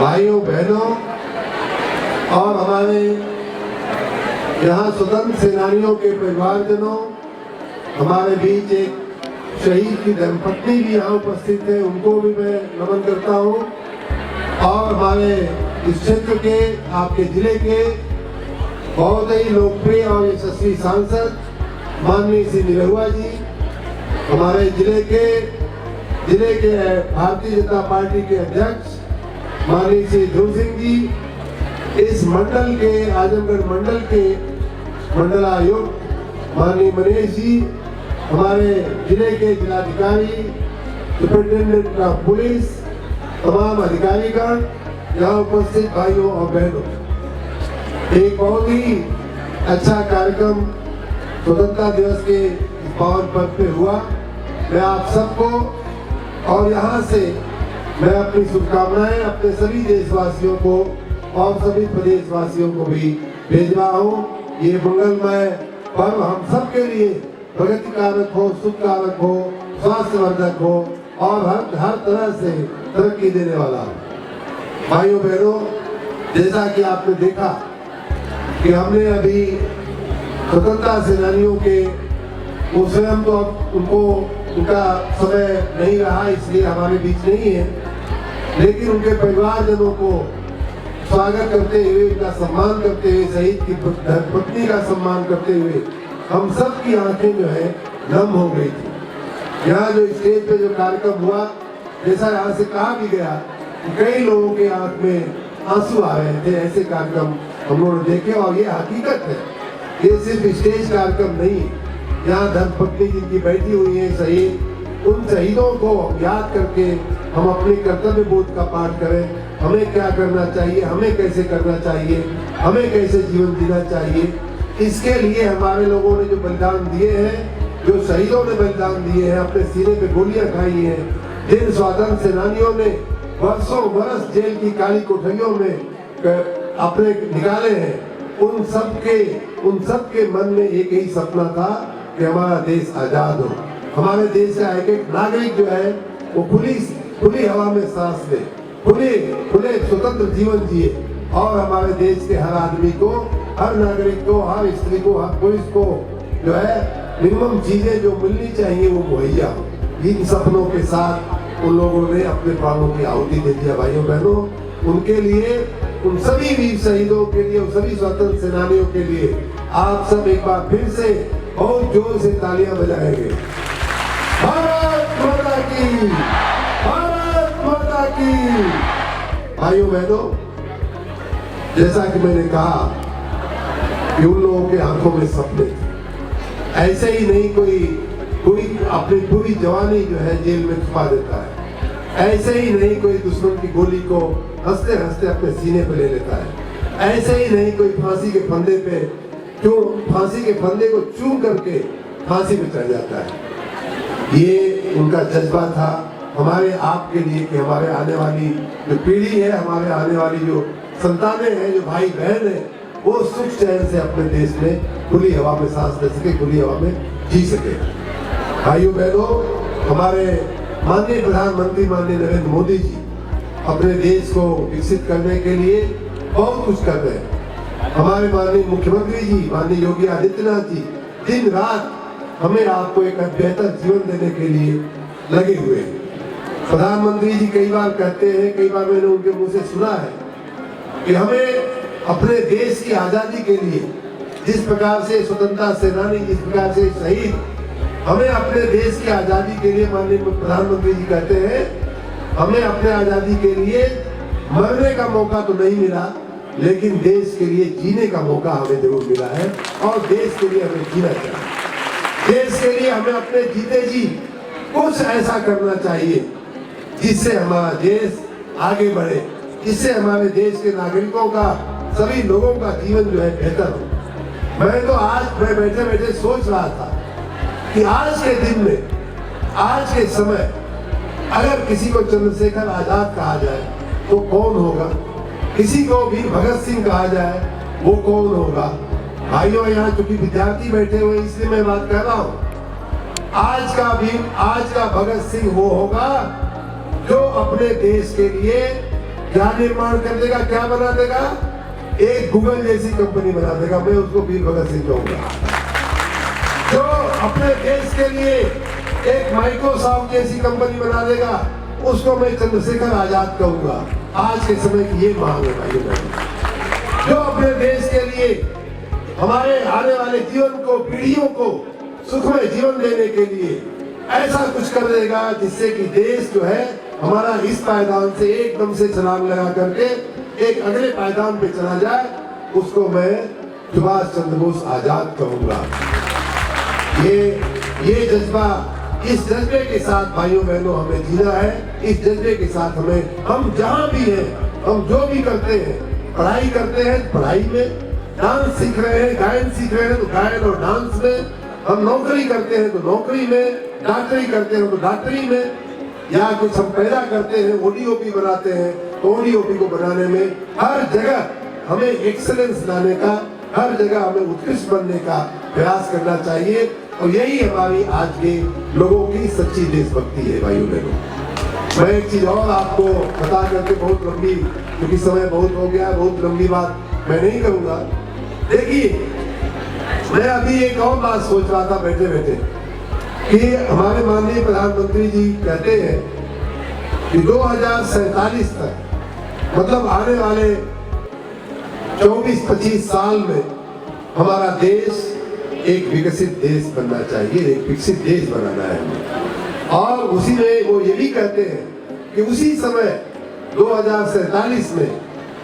भाइयों बहनों और हमारे यहाँ स्वतंत्र सेनानियों के परिवारजनों, हमारे बीच एक शहीद की धर्मपत्नी भी यहाँ उपस्थित है, उनको भी मैं नमन करता हूँ। और हमारे इस क्षेत्र के, आपके जिले के बहुत ही लोकप्रिय और यशस्वी सांसद माननीय श्री निरहुआ जी, हमारे जिले के भारतीय जनता पार्टी के अध्यक्ष माननीय श्री ध्रुव सिंह जी, इस मंडल के, आजमगढ़ मंडल के मंडलायुक्त माननीय मनीष जी, हमारे जिले के जिलाधिकारी, सुपरिटेंडेंट ऑफ पुलिस, तमाम अधिकारीगण, यहाँ उपस्थित भाइयों और बहनों, एक बहुत ही अच्छा कार्यक्रम स्वतंत्रता दिवस के पावन पर्व पे हुआ। मैं आप सबको और यहाँ से मैं अपनी शुभकामनाएं अपने सभी देशवासियों को और सभी प्रदेशवासियों को भी भेज रहा हूँ। ये मंगलमय पर्व हम सब के लिए प्रगति कारक हो, सुख कारक हो, स्वास्थ्यवर्धक हो और हर तरह से तरक्की देने वाला हो। भाइयों बहनों, जैसा कि आपने देखा कि हमने अभी स्वतंत्रता सेनानियों के, वो स्वयं तो अब उनका समय नहीं रहा, इसलिए हमारे बीच नहीं है, लेकिन उनके परिवारजनों को स्वागत करते हुए, उनका सम्मान करते हुए, शहीद की पत्नी का सम्मान करते हुए हम सब की आंखें जो है नम हो गई थी। यहाँ जो स्टेज पे जो कार्यक्रम हुआ, जैसा यहाँ से कहा भी गया, कई लोगों के आंख में आंसू आ रहे थे, ऐसे कार्यक्रम हम लोगों ने देखे और ये हकीकत है, ये सिर्फ स्टेज कार्यक्रम नहीं। यहाँ धर्मपत्नी जिनकी बैठी हुई है शहीद, उन शहीदों को याद करके हम अपने कर्तव्य बोध का पाठ करें, हमें क्या करना चाहिए, हमें कैसे करना चाहिए, हमें कैसे जीवन जीना चाहिए। इसके लिए हमारे लोगों ने जो बलिदान दिए हैं, जो शहीदों ने बलिदान दिए हैं, अपने सीने पे गोलियां खाई हैं, जिन स्वतंत्र सेनानियों ने वर्षों बरस जेल की काली कोठरियों में अपने निकाले हैं, उन सब के मन में एक ही सपना था कि हमारा देश आजाद हो, हमारे देश का एक एक नागरिक जो है वो खुली हवा में सांस ले, खुले स्वतंत्र जीवन जिए और हमारे देश के हर आदमी को, हर नागरिक को, हर स्त्री को, हर पुरुष को जो है मिनिमम चीजें जो मिलनी चाहिए वो मुहैया हो। इन सपनों के साथ उन लोगों ने अपने प्राणों की आहुति दे दिया। भाइयों बहनों, उनके लिए, उन सभी वीर शहीदों के लिए, उन सभी स्वतंत्र सेनानियों के लिए आप सब एक बार फिर से बहुत जोर से तालियां बजाएंगे। भारत माता की, भारत माता की। भाइयों बहनों, जैसा कि मैंने कहा कि उन लोगों के आंखों में सपने थे, ऐसे ही नहीं कोई अपनी पूरी जवानी जो है जेल में छुपा देता है, ऐसे ही नहीं कोई दुश्मन की गोली को हंसते हंसते अपने सीने पे ले लेता है, ऐसे ही नहीं कोई फांसी के फंदे को चूम करके फांसी पे चढ़ जाता है। ये उनका जज्बा था हमारे आपके लिए कि हमारे आने वाली जो पीढ़ी है, हमारे आने वाली जो संतानें हैं, जो भाई बहन है, वो सुख चैन से अपने देश में खुली हवा में सांस ले सके, खुली हवा में जी सके। भाइयों बहनों, हमारे माननीय प्रधानमंत्री माननीय नरेंद्र मोदी जी अपने देश को विकसित करने के लिए बहुत कुछ कर रहे हैं। हमारे माननीय मुख्यमंत्री जी माननीय योगी आदित्यनाथ जी दिन रात हमें आपको एक बेहतर जीवन देने के लिए लगे हुए हैं। प्रधानमंत्री जी कई बार कहते हैं, कई बार मैंने उनके मुंह से सुना है कि हमें अपने देश की आजादी के लिए, जिस प्रकार से स्वतंत्रता सेनानी, जिस प्रकार से शहीद, हमें अपने देश की आजादी के लिए, माननीय प्रधानमंत्री जी कहते हैं, हमें अपने आजादी के लिए मरने का मौका तो नहीं मिला, लेकिन देश के लिए जीने का मौका हमें जरूर मिला है और देश के लिए हमें जीना चाहिए। देश के लिए हमें अपने जीते जी कुछ ऐसा करना चाहिए जिससे हमारा देश आगे बढ़े, जिससे हमारे देश के नागरिकों का, सभी लोगों का जीवन जो है बेहतर हो। मैं तो आज बैठे बैठे सोच रहा था कि आज के दिन में, आज के समय अगर किसी को चंद्रशेखर आजाद कहा जाए तो कौन होगा, किसी को भी भगत सिंह कहा जाए वो कौन होगा। भाइयों, यहाँ चूंकि विद्यार्थी बैठे हुए इसलिए मैं बात कर रहा हूँ, आज का भगत सिंह वो होगा जो अपने देश के लिए क्या निर्माण कर देगा, क्या बना देगा? एक गूगल जैसी कंपनी बना देगा। मैं उसको वीर भगत सिंह कहूंगा, जो अपने देश के लिए एक माइक्रोसॉफ्ट जैसी कंपनी बना देगा, उसको मैं चंद्रशेखर आजाद कहूंगा। आज के समय की ये मांग है भाइयों बहनों, जो अपने देश के लिए हमारे आने वाले जीवन को, पीढ़ियों को सुखमय जीवन देने के लिए ऐसा कुछ कर देगा जिससे कि देश जो है हमारा इस पायदान से एकदम से छलांग लगा करके एक अगले पायदान पे चला जाए, उसको मैं सुभाष चंद्र बोस आजाद कहूंगा। ये जज्बा, इस जज्बे के साथ भाइयों बहनों हमें जीना है। इस जज्बे के साथ हम जहां भी हैं, हम जो भी करते हैं, पढ़ाई करते हैं पढ़ाई में, डांस सीख रहे हैं, गायन सीख रहे हैं तो गायन और डांस में, हम नौकरी करते हैं तो नौकरी में, डॉक्टरी करते हैं तो डॉक्टरी में, या कुछ हम पैदा करते हैं, ओडीओपी बनाते हैं तो ओडीओपी को बनाने में, हर जगह हमें एक्सीलेंस लाने का, हर जगह हमें उत्कृष्ट बनने का प्रयास करना चाहिए। और यही हमारी आज के लोगों की सच्ची देशभक्ति है भाइयों बहनों। मैं एक चीज और आपको बता करके बहुत लंबी, क्योंकि समय बहुत हो गया, बहुत लंबी बात मैं नहीं करूंगा। देखिए, मैं अभी एक और बात सोच रहा था बैठे बैठे कि हमारे माननीय प्रधानमंत्री जी कहते हैं कि 2047 तक, मतलब आने वाले 24-25 साल में हमारा देश एक विकसित देश बनना चाहिए, एक विकसित देश बनाना है हमें। और उसी में वो ये भी कहते हैं कि उसी समय 2047 में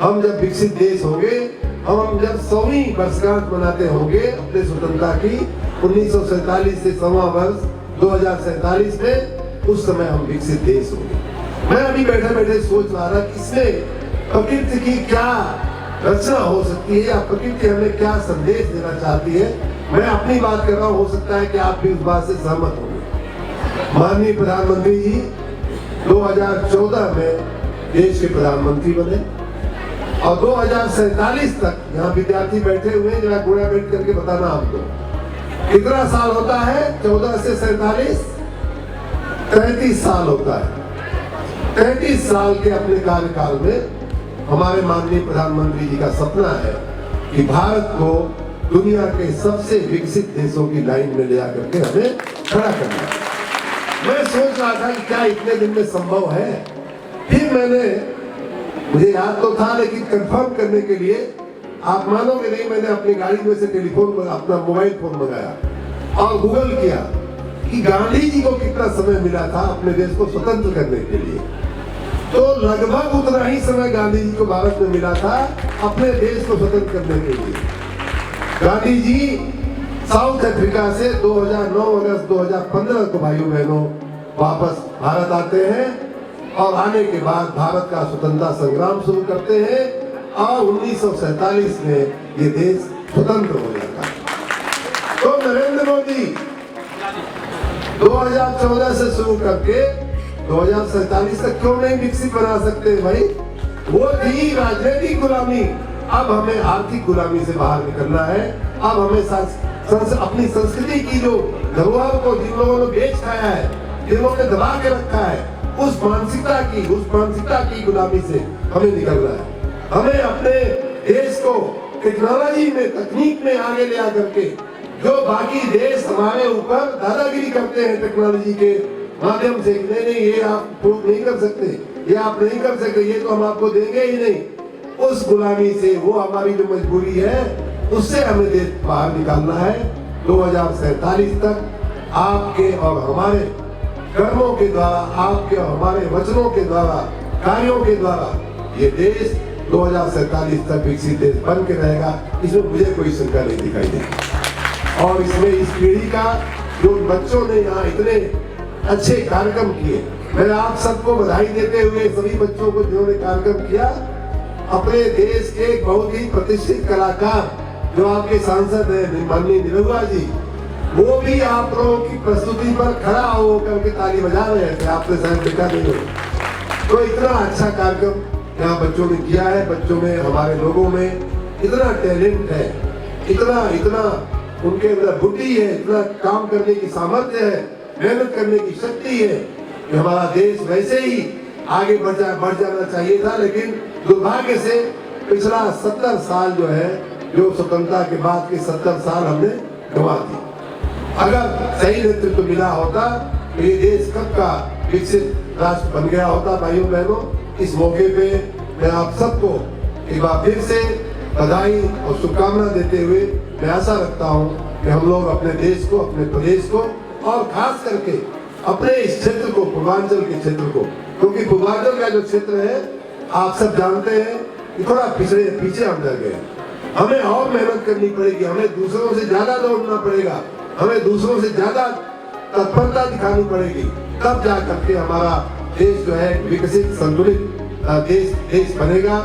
हम जब विकसित देश होंगे, हम जब 100वीं वर्षगांठ मनाते होंगे अपने स्वतंत्रता की, 1947 से 100वां वर्ष 2047 में, उस समय हम विकसित देश होंगे। मैं अभी बैठे बैठे सोच रहा था कि इसमें प्रकृति की क्या रचना हो सकती है, या प्रकृति हमें क्या संदेश देना चाहती है। मैं अपनी बात कर रहा हूँ, हो सकता है कि आप भी उस बात से सहमत होंगे। माननीय प्रधानमंत्री जी 2014 में देश के प्रधानमंत्री बने और 2047 तक यहाँ विद्यार्थी बैठे हुए हैं, जरा गोड़ा बैठ करके बताना आपको कितना साल होता है? 14 से 47 33 साल होता है। 33 साल के अपने कार्यकाल में हमारे माननीय प्रधानमंत्री जी का सपना है कि भारत को दुनिया के सबसे विकसित देशों की लाइन में ले जाकर के हमें खड़ा करना है। मैं सोच रहा था कि क्या इतने दिन में संभव है। फिर मुझे याद तो था, लेकिन कंफर्म करने के लिए आप मानोगे नहीं, मैंने अपनी गाड़ी में से टेलीफोन, अपना मोबाइल फोन मंगाया और गूगल किया कि गांधी जी को कितना समय मिला था अपने देश को स्वतंत्र करने के लिए। तो लगभग उतना ही समय गांधी जी को भारत में मिला था अपने देश को स्वतंत्र करने के लिए। गांधी जी साउथ अफ्रीका से 2009 अगस्त 2015 को भाइयों बहनों वापस भारत आते हैं और आने के बाद भारत का स्वतंत्रता संग्राम शुरू करते हैं और 1947 में ये देश स्वतंत्र हो जाता है। तो नरेंद्र मोदी 2014 से शुरू करके 2047 तक क्यों नहीं विकसित बना सकते भाई? वो थी राजनीतिक गुलामी, अब हमें आर्थिक गुलामी से बाहर निकलना है। अब हमें अपनी संस्कृति की जो धरोहर को जिन लोगों ने बेच खाया है, जिन लोगों ने दबा के रखा है, उस मानसिकता की गुलामी से हमें निकलना है। हमें अपने देश को टेक्नोलॉजी में, तकनीक में आगे ले आकर के, जो बाकी देश हमारे ऊपर दादागिरी करते हैं टेक्नोलॉजी के माध्यम से, नहीं ये आप प्रूव नहीं कर सकते, ये आप नहीं कर सकते, ये तो हम आपको देंगे ही नहीं, उस गुलामी से, वो हमारी जो मजबूरी है उससे हमें देश बाहर निकालना है। 2047 तक आपके और हमारे कर्मों के द्वारा, आपके और हमारे वचनों के द्वारा, कार्यों के द्वारा ये देश 2047 तक विकसित देश बन के रहेगा, इसमें मुझे कोई शंका नहीं दिखाई देती। और इसमें इस पीढ़ी का जो बच्चों ने यहाँ इतने अच्छे कार्यक्रम किए, मैं आप सबको बधाई देते हुए सभी बच्चों को जिन्होंने कार्यक्रम किया, अपने देश के बहुत ही प्रतिष्ठित कलाकार जो आपके सांसद हैं माननीय निरहुआ जी, वो भी आप लोगों की प्रस्तुति पर खड़ा हो करके ताली बजा रहे थे, आपने शायद देखा नहीं हो। तो इतना अच्छा कार्यक्रम यहाँ बच्चों ने किया है। बच्चों में, हमारे लोगों में इतना टैलेंट है, इतना उनके अंदर बुद्धि है, इतना काम करने की सामर्थ्य है, मेहनत करने की शक्ति है कि हमारा देश वैसे ही आगे बढ़ जाना चाहिए था, लेकिन दुर्भाग्य से पिछला 70 साल जो है, जो स्वतंत्रता के बाद के 70 साल हमने गंवा दिए। अगर सही नेतृत्व मिला होता तो ये देश कब का विकसित राष्ट्र बन गया होता। भाइयों बहनों, इस मौके पे मैं आप सबको एक बार फिर से बधाई और शुभकामना देते हुए मैं आशा रखता हूँ कि हम लोग अपने देश को, अपने प्रदेश को और खास करके अपने इस क्षेत्र को, पूर्वांचल के क्षेत्र को, क्योंकि पूर्वांचल का जो क्षेत्र है आप सब जानते हैं कि थोड़ा पीछे हम रह गए। हमें और मेहनत करनी पड़ेगी, हमें दूसरों से ज्यादा दौड़ना पड़ेगा, हमें दूसरों से ज्यादा तत्परता दिखानी पड़ेगी, तब जा करके हमारा देश जो है विकसित संतुलित देश बनेगा।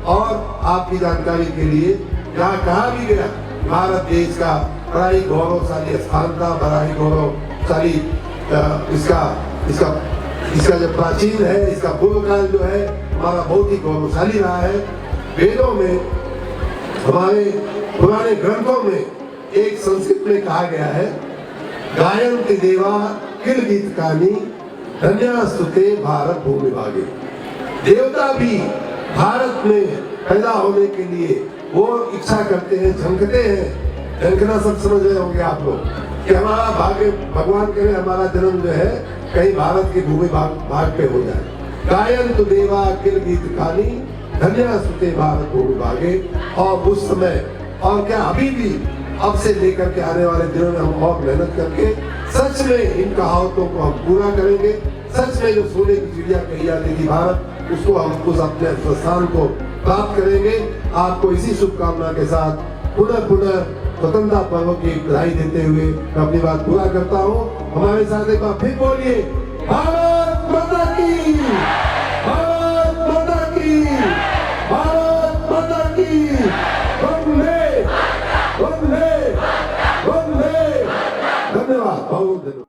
और आपकी जानकारी के लिए यहाँ कहा भी गया, भारत देश का बड़ा ही गौरवशाली स्थान था, बड़ा ही गौरवशाली इसका जो प्राचीन है, इसका पूर्व काल जो है हमारा बहुत ही गौरवशाली रहा है। वेदों में, हमारे पुराने ग्रंथों में एक संस्कृत में कहा गया है, गायन्ति देवा किल गीत कानी धन्यास्तुते भारत भूमि भागे। देवता भी भारत में पैदा होने के लिए वो इच्छा करते हैं, झंकते हैं। झंकना सब समझ रहे होंगे आप लोग कि हमारा भाग्य, भगवान करे हमारा जन्म जो है कहीं भारत की भूमि भाग पे हो जाए। गायन्ति देवा किल गीत कानी धन्यास्तुते भारत भूमि भागे। और उस समय और क्या, अभी भी अब से लेकर के आने वाले दिनों में हम और मेहनत करके सच में इन कहावतों को हम पूरा करेंगे। सच में जो सोने की चिड़िया कही जाती थी भारत, उसको हम उस अपने स्थान को प्राप्त करेंगे। आपको इसी शुभकामना के साथ पुनः स्वतंत्रता पर्व की बधाई देते हुए मैं अपनी बात पूरा करता हूँ। हमारे साथ एक बार फिर बोलिए, भारत माता की, भारत माता की, भारत माता की। वंदे वंदे वंदे। धन्यवाद, बहुत धन्यवाद।